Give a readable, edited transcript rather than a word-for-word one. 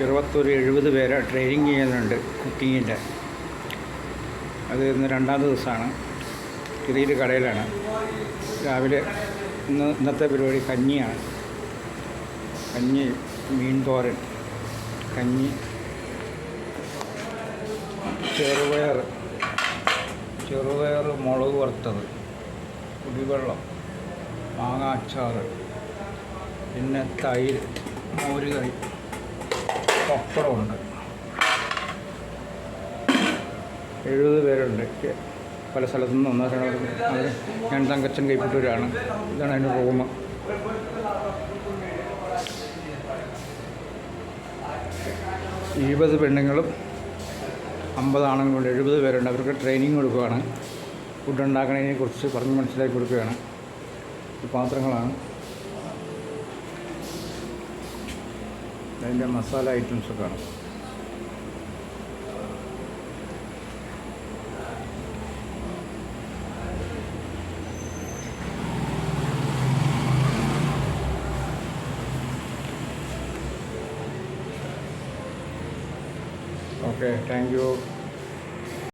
ചെറുവത്തൂർ 70 പേരെ ട്രെയിനിങ് ചെയ്യുന്നുണ്ട് കുക്കിങ്ങിൻ്റെ. അത് ഇന്ന് 2ാം ദിവസമാണ്. ചെറിയൊരു കടയിലാണ്. രാവിലെ ഇന്നത്തെ പരിപാടി കഞ്ഞിയാണ്. കഞ്ഞി, മീൻ തോരൻ, കഞ്ഞി, ചെറുപയർ മുളക് വറുത്തത്, കുടിവെള്ളം, മാങ്ങ അച്ചാർ, പിന്നെ തൈര്, മോര് കറി, പപ്പടമുണ്ട്. 70 പേരുണ്ട്. പല സ്ഥലത്തു നിന്ന് വന്നവരാണ്. അവർ ഞാൻ തങ്കച്ചൻ കൈപ്പറ്റൂരാണ്. ഇതാണ് അതിൻ്റെ റൂം. ഇരുപത് പെണ്ണുങ്ങളും 50 ആണുങ്ങളുണ്ട്. 70 പേരുണ്ട്. അവർക്ക് ട്രെയിനിങ് കൊടുക്കുകയാണ്. ഫുഡ് ഉണ്ടാക്കുന്നതിനെ കുറിച്ച് പറഞ്ഞ് മനസ്സിലാക്കി കൊടുക്കുകയാണ്. ഈ പാത്രങ്ങളാണ് അതിൻ്റെ മസാല ഐറ്റംസൊക്കെ ആണ്. Okay, thank you.